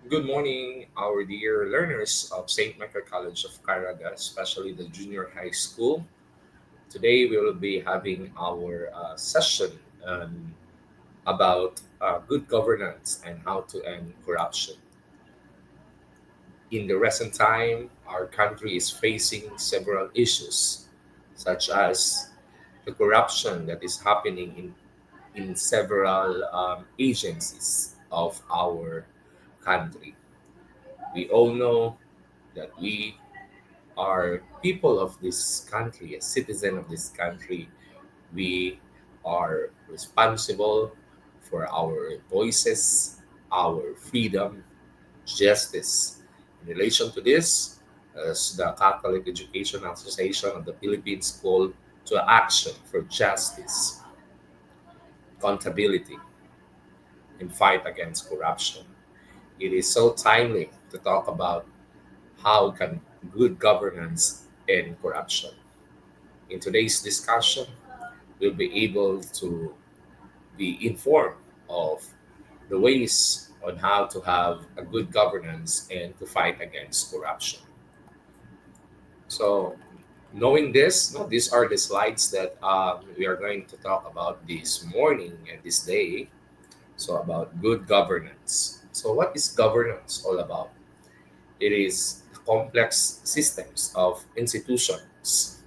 Good morning, our dear learners of St. Michael College of Caraga, especially the junior high school. Today we will be having our session about good governance and how to end corruption. In the recent time, our country is facing several issues, such as the corruption that is happening in several agencies of our country. We all know that we are people of this country, a citizen of this country. We are responsible for our voices, our freedom, justice. In relation to this, as the Catholic Education Association of the Philippines called to action for justice, accountability, and fight against corruption. It is so timely to talk about how can good governance end corruption. In today's discussion, we'll be able to be informed of the ways on how to have a good governance and to fight against corruption. So, knowing this, no, these are the slides that we are going to talk about this morning and this day. So, about good governance. So, what is governance all about? It is complex systems of institutions,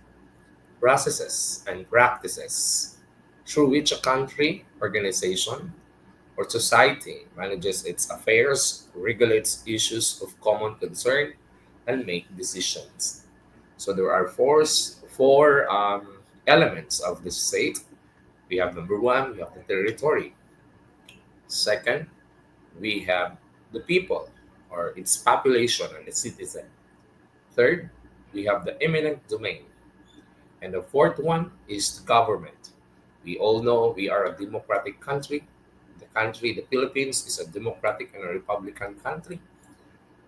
processes, and practices through which a country, organization, or society manages its affairs, regulates issues of common concern, and make decisions. So there are four elements of the state. We have number one, we have the territory. Second, we have the people or its population and the citizen. Third, we have the eminent domain. And the fourth one is the government. We all know we are a democratic country. The Philippines, is a democratic and a republican country.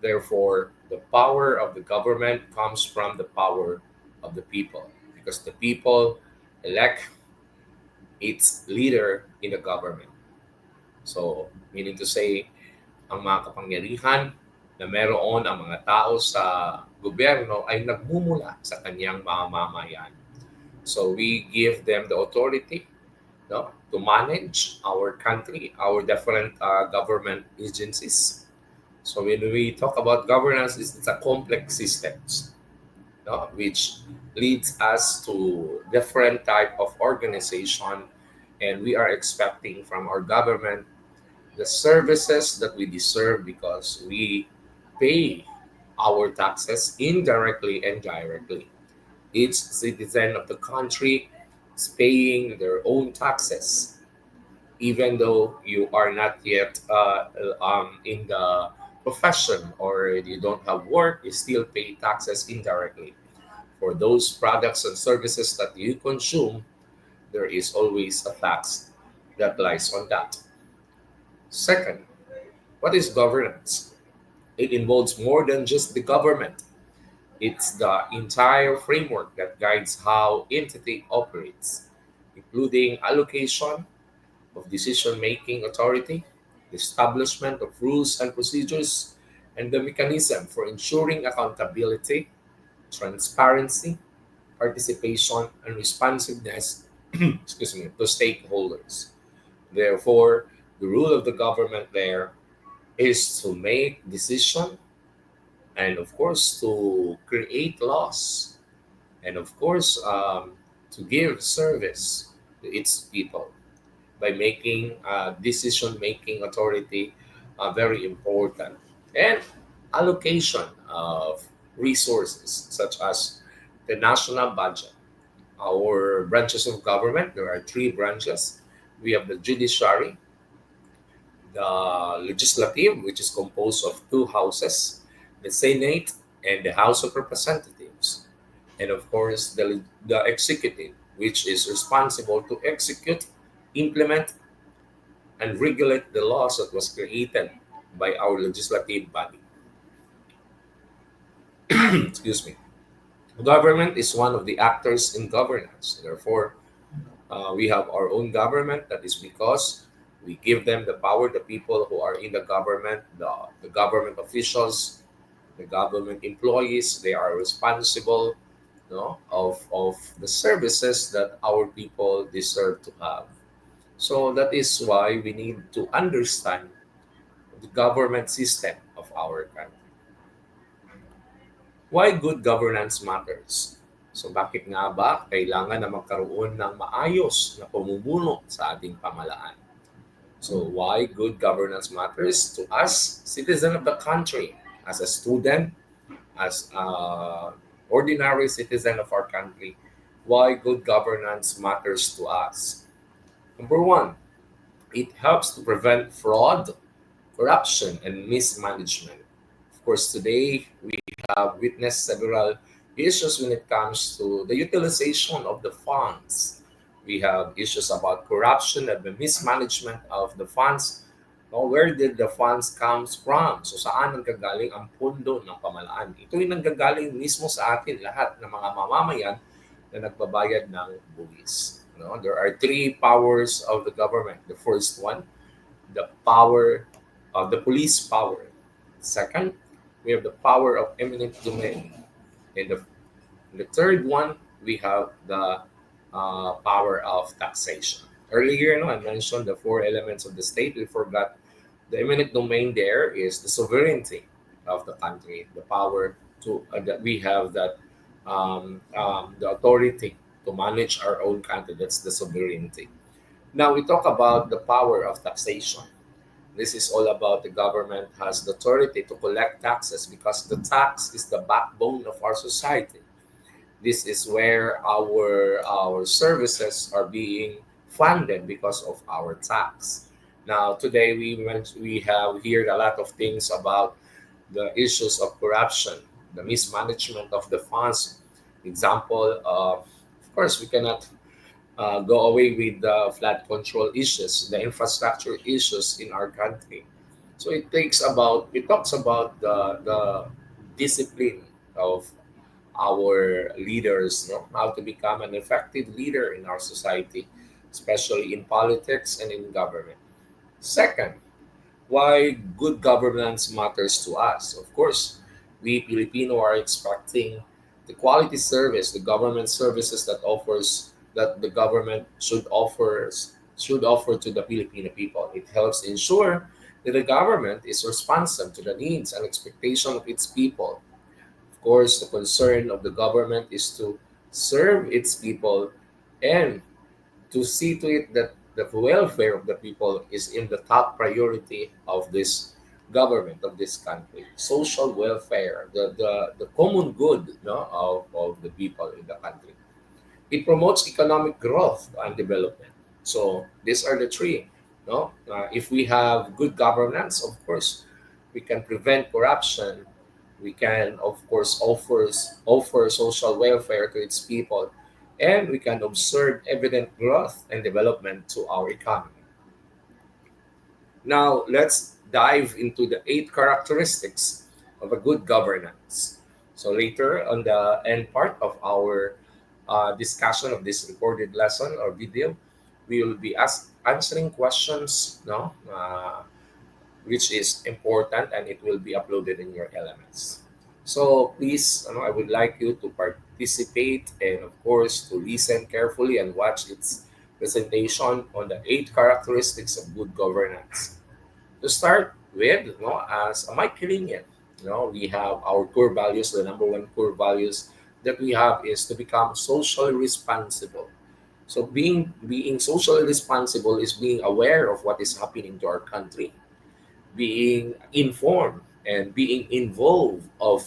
Therefore, the power of the government comes from the power of the people because the people elect its leader in the government. So, meaning to say, ang mga kapangyarihan na meron ang mga tao sa gobyerno ay nagmumula sa kanyang mamamayan. So we give them the authority, no, to manage our country, our different government agencies. So when we talk about governance, it's a complex systems, no, which leads us to different type of organization, and we are expecting from our government the services that we deserve because we pay our taxes indirectly and directly. Each citizen of the country is paying their own taxes, even though you are not yet in the profession or you don't have work, you still pay taxes indirectly. For those products and services that you consume, there is always a tax that lies on that. Second, what is governance? It involves more than just the government. It's the entire framework that guides how entity operates, including allocation of decision-making authority, the establishment of rules and procedures, and the mechanism for ensuring accountability, transparency, participation, and responsiveness excuse me, to stakeholders. Therefore, the role of the government there is to make decision and of course to create laws and of course to give service to its people by making decision making authority very important and allocation of resources such as the national budget, our branches of government. There are three branches. We have the judiciary, the legislative, which is composed of two houses, the Senate and the House of Representatives, and of course the executive, which is responsible to execute, implement, and regulate the laws that was created by our legislative body. Excuse me. Government is one of the actors in governance. Therefore, we have our own government. That is because We give them the power, the people who are in the government, the government officials, the government employees, they are responsible, of the services that our people deserve to have. So that is why we need to understand the government system of our country. Why good governance matters? So bakit nga ba kailangan na magkaroon ng maayos na pamumuno sa ating pamalaan? So why good governance matters to us, citizen of the country, as a student, as a ordinary citizen of our country, why good governance matters to us. Number one, it helps to prevent fraud, corruption, and mismanagement. Of course, today we have witnessed several issues when it comes to the utilization of the funds. We have issues about corruption and the mismanagement of the funds. Where did the funds comes from? So saan nanggagaling ang pundo ng pamalaan? Ito yung nanggagaling mismo sa atin lahat ng mga mamamayan na nagbabayad ng buwis. There are three powers of the government. The first one, the power of the police power. Second, we have the power of eminent domain. And the third one, we have the power of taxation. Earlier, I mentioned the four elements of the state. We forgot the eminent domain. There is the sovereignty of the country, the power to that we have, that the authority to manage our own country. That's the sovereignty. Now we talk about the power of taxation. This is all about the government has the authority to collect taxes because the tax is the backbone of our society. This is where our services are being funded because of our tax. Now today we have heard a lot of things about the issues of corruption, the mismanagement of the funds. Example, of course, we cannot go away with the flood control issues, the infrastructure issues in our country. So it talks about the discipline of our leaders, how to become an effective leader in our society, especially in politics and in government. Second, why good governance matters to us. Of course, we Filipino are expecting the quality service, the government services that the government should offer to the Filipino people. It helps ensure that the government is responsive to the needs and expectation of its people. Of course, the concern of the government is to serve its people and to see to it that the welfare of the people is in the top priority of this government of this country. Social welfare, the common good, of the people in the country. It promotes economic growth and development. So these are the three. No, if we have good governance, of course, we can prevent corruption. We can, of course, offer social welfare to its people, and we can observe evident growth and development to our economy. Now, let's dive into the 8 characteristics of a good governance. So, later on the end part of our discussion of this recorded lesson or video, we will be answering questions, no, which is important, and it will be uploaded in your elements. So, please, I would like you to participate and, of course, to listen carefully and watch its presentation on the 8 characteristics of good governance. To start with, as a Michelinian, we have our core values. The number one core values that we have is to become socially responsible. So being socially responsible is being aware of what is happening to our country, being informed and being involved of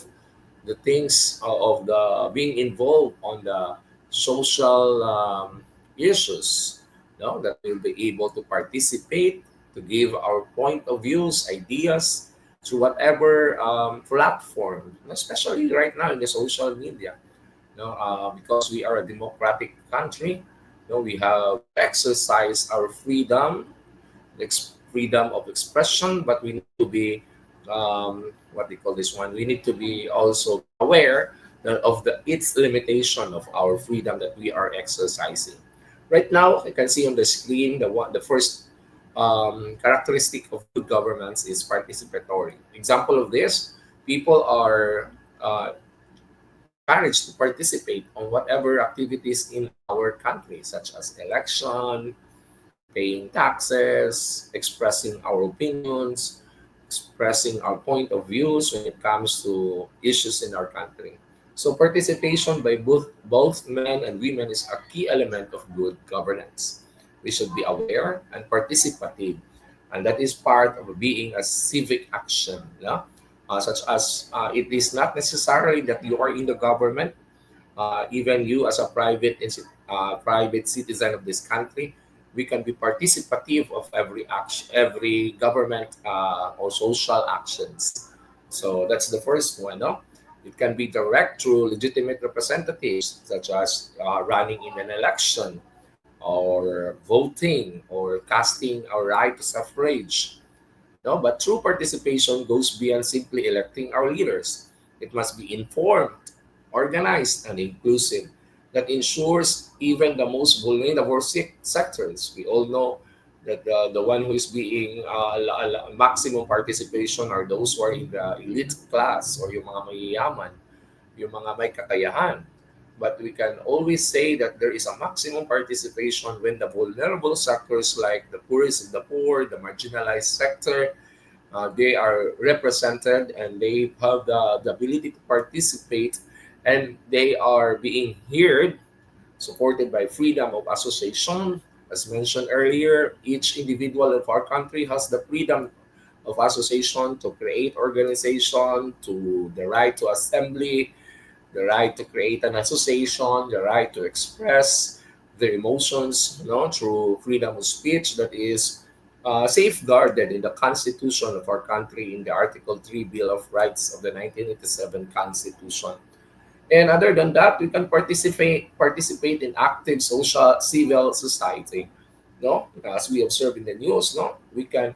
the things of the being involved on the social issues, that we'll be able to participate, to give our point of views, ideas through whatever platform, especially right now in the social media. Because we are a democratic country, we have to exercise our freedom, freedom of expression, but we need to be what they call this one. We need to be also aware of the its limitation of our freedom that we are exercising. Right now, I can see on the screen the first characteristic of good governance is participatory. Example of this, people are encouraged to participate on whatever activities in our country, such as election, paying taxes, expressing our opinions, expressing our point of views when it comes to issues in our country. So participation by both men and women is a key element of good governance. We should be aware and participative, and that is part of being a civic action. Yeah? Such as it is not necessarily that you are in the government, even you as a private citizen of this country, we can be participative of every action, every government or social actions. So that's the first one. No, it can be direct through legitimate representatives, such as running in an election, or voting, or casting our right to suffrage. No, but true participation goes beyond simply electing our leaders. It must be informed, organized, and inclusive. That ensures even the most vulnerable sectors. We all know that the one who is being maximum participation are those who are in the elite class, or yung mga mayayaman, yung mga may kakayahan. But we can always say that there is a maximum participation when the vulnerable sectors, like the poorest of the poor, the marginalized sector, they are represented, and they have the ability to participate, and they are being heard, supported by freedom of association. As mentioned earlier, each individual of our country has the freedom of association, to create organization, to the right to assembly, the right to create an association, the right to express their emotions, through freedom of speech that is safeguarded in the Constitution of our country, in the Article 3 Bill of Rights of the 1987 Constitution. And other than that, we can participate in active social civil society. No, as we observe in the news, no, we can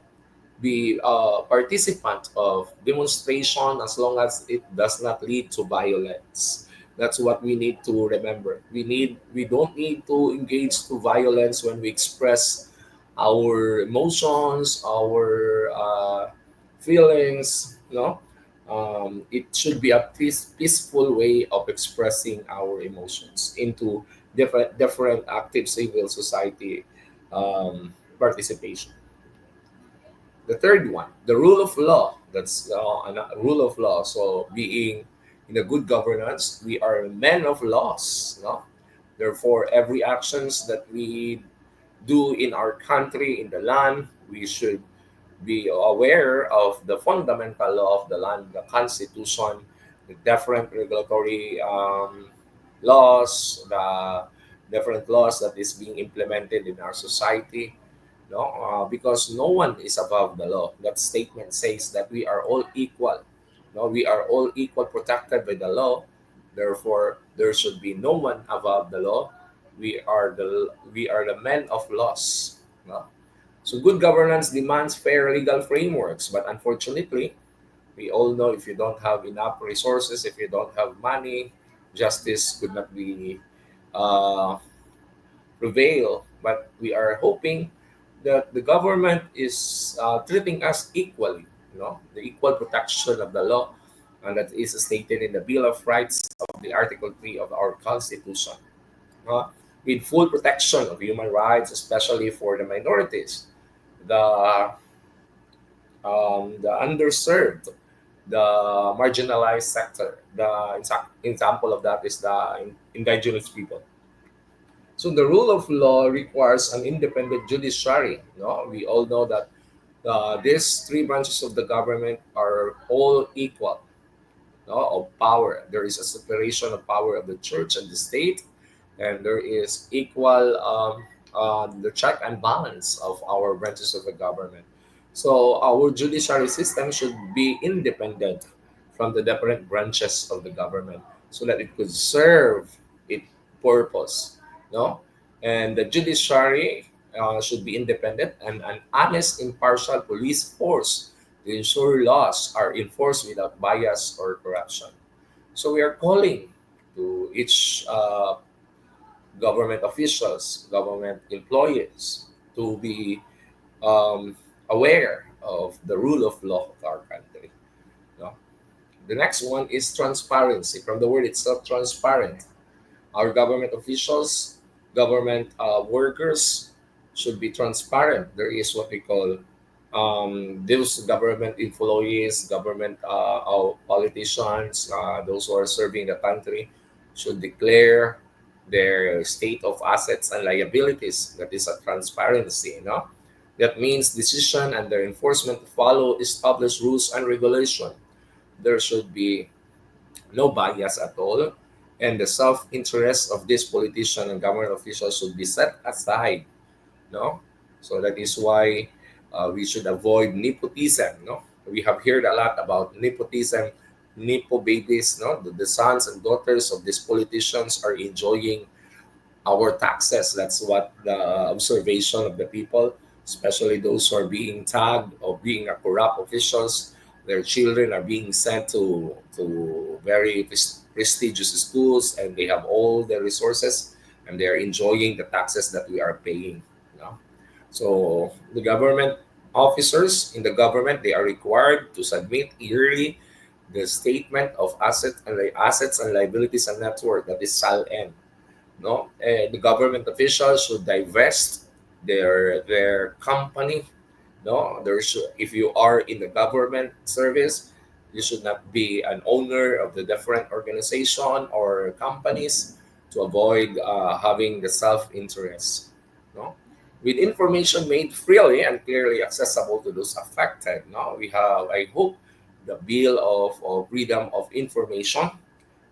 be a participant of demonstration as long as it does not lead to violence. That's what we need to remember. We don't need to engage to violence when we express our emotions, our feelings. No, it should be a peaceful way of expressing our emotions into different active civil society participation. The third one, the rule of law. That's a rule of law. So being in a good governance, we are men of laws. No? Therefore, every actions that we do in our country, in the land, we should be aware of the fundamental law of the land, the constitution, the different regulatory laws, the different laws that is being implemented in our society. No, because no one is above the law. That statement says that we are all equal. No, we are all equal, protected by the law. Therefore, there should be no one above the law. We are the men of laws. No? So good governance demands fair legal frameworks, but unfortunately, we all know if you don't have enough resources, if you don't have money, justice could not be uh, prevail. But we are hoping that the government is treating us equally, the equal protection of the law, and that is stated in the Bill of Rights of the Article 3 of our Constitution, uh, with full protection of human rights, especially for the minorities, the the underserved, the marginalized sector. The example of that is the indigenous people. So the rule of law requires an independent judiciary. No, we all know that these three branches of the government are all equal, no, of power. There is a separation of power of the church and the state, and there is equal the check and balance of our branches of the government. So our judiciary system should be independent from the different branches of the government, so that it could serve its purpose. No, and the judiciary should be independent and an honest, impartial police force to ensure laws are enforced without bias or corruption. So we are calling to each government officials, government employees to be um, aware of the rule of law of our country. No? The next one is transparency. From the word itself, transparent. Our government officials, government workers should be transparent. There is what we call those government employees, government politicians, those who are serving the country should declare their state of assets and liabilities. That is a transparency, no? That means decision and their enforcement follow established rules and regulation. There should be no bias at all, and the self-interest of this politician and government officials should be set aside. No, so that is why we should avoid nepotism. No, we have heard a lot about nepotism, nepo babies. No, the sons and daughters of these politicians are enjoying our taxes. That's what the observation of the people, especially those who are being tagged or being a corrupt officials. Their children are being sent to very prestigious schools, and they have all the resources, and they are enjoying the taxes that we are paying. You know? So the government officers in the government, they are required to submit yearly the statement of assets and liabilities and net worth, that is SALN. No, the government officials should divest their company. No, there should, if you are in the government service, you should not be an owner of the different organization or companies to avoid having the self-interest. No, with information made freely and clearly accessible to those affected. No, we have, I hope, the bill of freedom of information.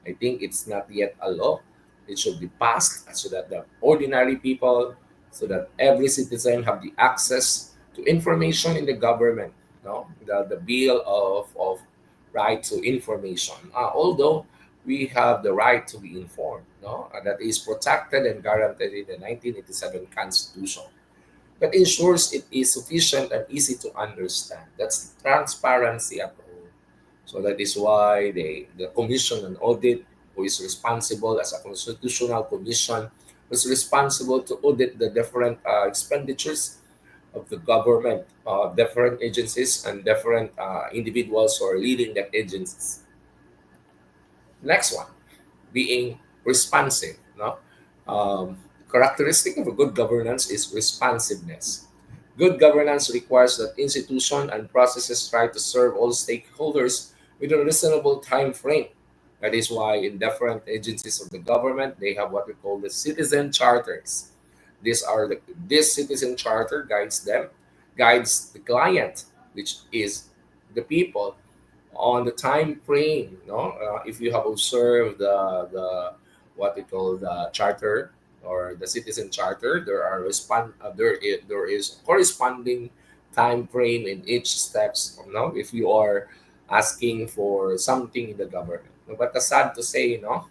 I think it's not yet a law. It should be passed so that the ordinary people, so that every citizen have the access to information in the government. No, the bill of right to information. Although we have the right to be informed, no, and that is protected and guaranteed in the 1987 Constitution. That ensures it is sufficient and easy to understand. That's transparency at all. So that is why the Commission on Audit, who is responsible as a constitutional commission, was responsible to audit the different expenditures of the government, different agencies, and different individuals who are leading that agencies. Next one, being responsive. No, characteristic of a good governance is responsiveness. Good governance requires that institutions and processes try to serve all stakeholders within a reasonable time frame. That is why in different agencies of the government, they have what we call the citizen charters. This citizen charter guides them, guides the client, which is the people, on the time frame. No, if you have observed the what we call the charter or the citizen charter, there is corresponding time frame in each steps. No, if you are asking for something in the government. No, but sad to say, no,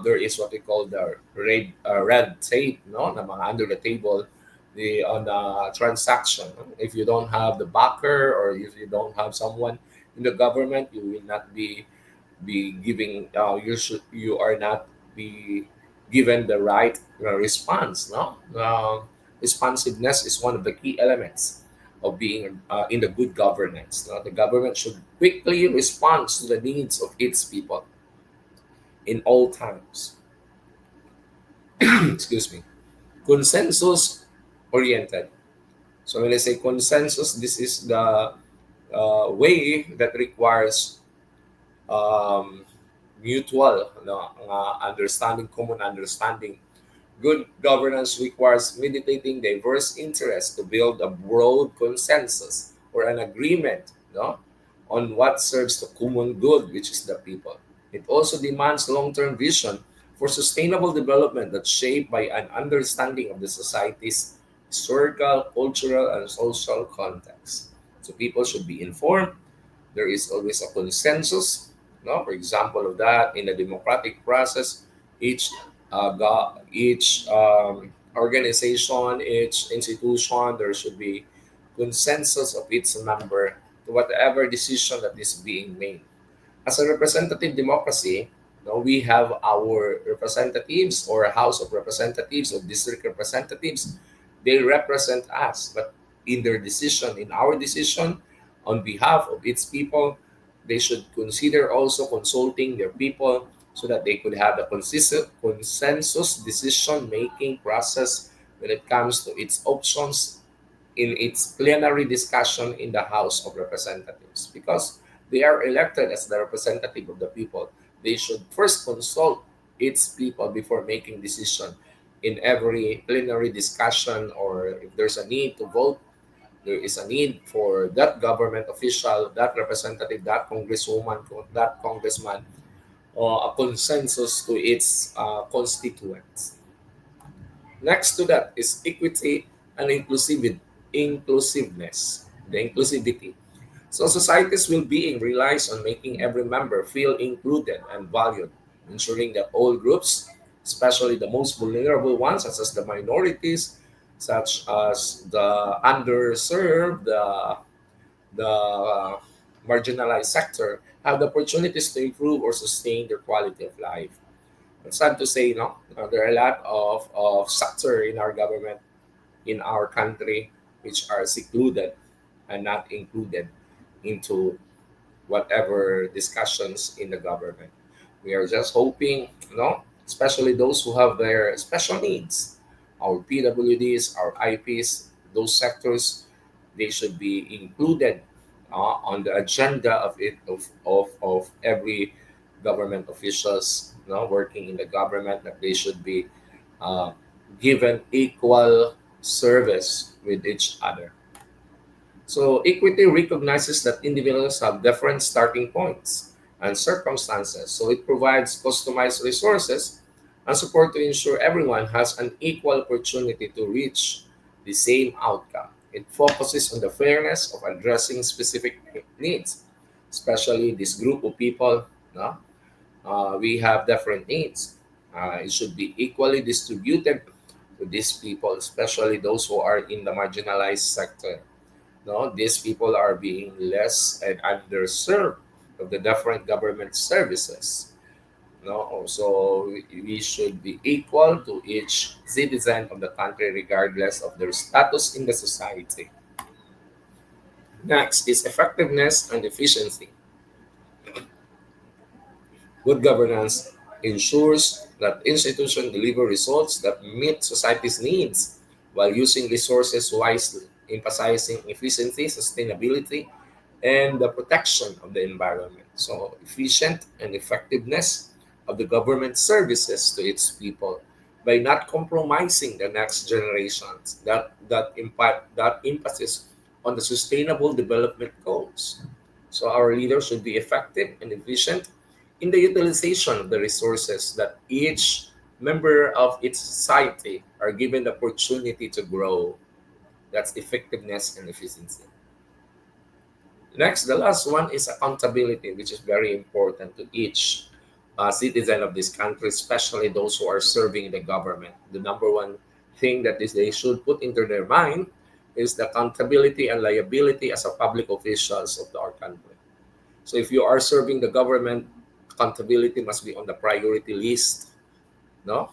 there is what we call the red tape, no, na mga under the table, the on the transaction. If you don't have the backer or if you don't have someone in the government, you will not be giving. You are not be given the right response. No, responsiveness is one of the key elements of being in the good governance. No? The government should quickly respond to the needs of its people in all times. Excuse me. Consensus oriented. So when I say consensus, this is the way that requires um, mutual, no, understanding, common understanding. Good governance requires meditating diverse interests to build a broad consensus or an agreement, no, on what serves the common good, which is the people. It also demands long-term vision for sustainable development that's shaped by an understanding of the society's historical, cultural, and social context. So people should be informed. There is always a consensus. No, for example of that, in the democratic process, each each organization, each institution, there should be consensus of its member to whatever decision that is being made. As a representative democracy, no, we have our representatives or House of Representatives or district representatives. They represent us, but in their decision, in our decision on behalf of its people. They should consider also consulting their people so that they could have a consistent consensus decision making process when it comes to its options in its plenary discussion in the House of Representatives, because they are elected as the representative of the people. They should first consult its people before making decision in every plenary discussion, or if there's a need to vote, there is a need for that government official, that representative, that congresswoman, that congressman, or a consensus to its constituents. Next to that is equity and inclusiveness, the inclusivity. So society's well-being relies on making every member feel included and valued, ensuring that all groups, especially the most vulnerable ones, such as the minorities, such as the underserved, the marginalized sector, have the opportunities to improve or sustain their quality of life. It's sad to say, no, there are a lot of sector in our government, in our country, which are secluded and not included into whatever discussions in the government. We are just hoping, especially those who have their special needs, our PWDs, our IPs, those sectors, they should be included on the agenda of every government officials, working in the government, that they should be uh, given equal service with each other. So equity recognizes that individuals have different starting points and circumstances. So it provides customized resources and support to ensure everyone has an equal opportunity to reach the same outcome. It focuses on the fairness of addressing specific needs, especially this group of people. No? We have different needs. It should be equally distributed to these people, especially those who are in the marginalized sector. No, these people are being less and underserved of the different government services. No, so we should be equal to each citizen of the country, regardless of their status in the society. Next is effectiveness and efficiency. Good governance ensures that institutions deliver results that meet society's needs while using resources wisely, emphasizing efficiency, sustainability, and the protection of the environment. So, efficient and effectiveness of the government services to its people by not compromising the next generations. That emphasis on the sustainable development goals. So, our leaders should be effective and efficient in the utilization of the resources that each member of its society are given the opportunity to grow. That's effectiveness and efficiency. Next, the last one is accountability, which is very important to each citizen of this country, especially those who are serving the government. The number one thing that they should put into their mind is the accountability and liability as a public officials of our country. So if you are serving the government, accountability must be on the priority list. No?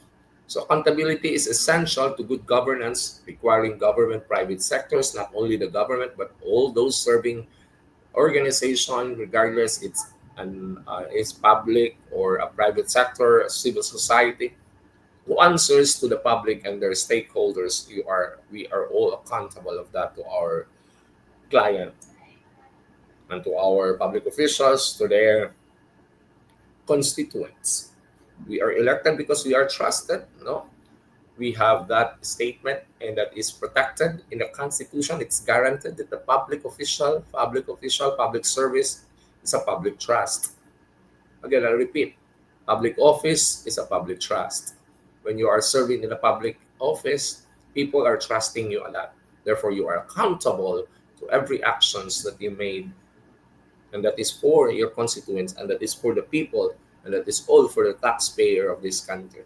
So accountability is essential to good governance, requiring government private sectors, not only the government, but all those serving organization, regardless it's public or a private sector, a civil society, who answers to the public and their stakeholders. We are all accountable of that to our client and to our public officials, to their constituents. We are elected because we are trusted. No, we have that statement, and that is protected in the Constitution. It's guaranteed that the public service is a public trust. Again, I repeat, public office is a public trust. When you are serving in a public office, people are trusting you a lot. Therefore, you are accountable to every actions that you made, and that is for your constituents, and that is for the people, and that is all for the taxpayer of this country.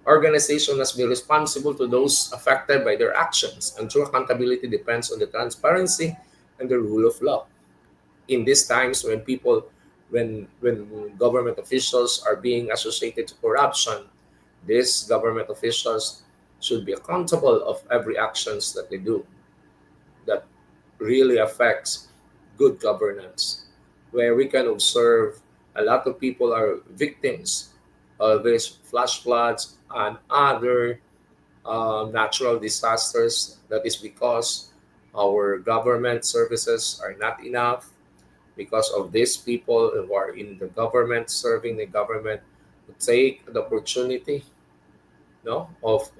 Organization must be responsible to those affected by their actions, and true accountability depends on the transparency and the rule of law. In these times when when government officials are being associated to corruption, these government officials should be accountable of every actions that they do. really affects good governance, where we can observe a lot of people are victims of these flash floods and other natural disasters. That is because our government services are not enough, because of these people who are in the government, serving the government, to take the opportunity, no, of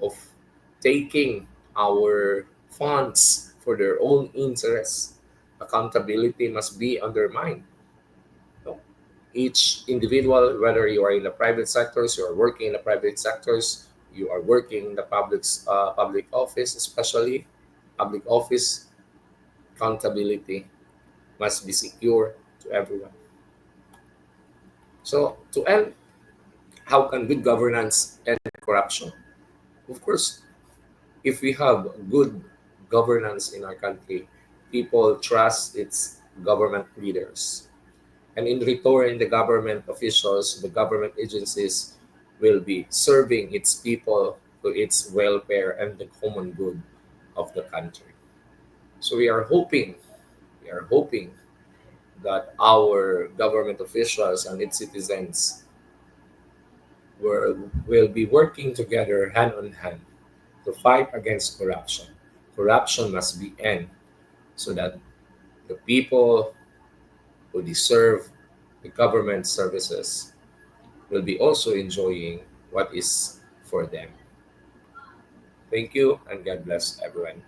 taking our funds for their own interests. Accountability must be undermined. No? Each individual, whether you are in the private sectors, you are working in the private sectors, you are working in the public office, especially public office, accountability must be secure to everyone. So to end, how can good governance end corruption? Of course, if we have good governance in our country, people trust its government leaders. And in return, the government officials, the government agencies will be serving its people to its welfare and the common good of the country. So we are hoping that our government officials and its citizens will be working together hand in hand to fight against corruption. Corruption must be end so that the people who deserve the government services will be also enjoying what is for them. Thank you and God bless everyone.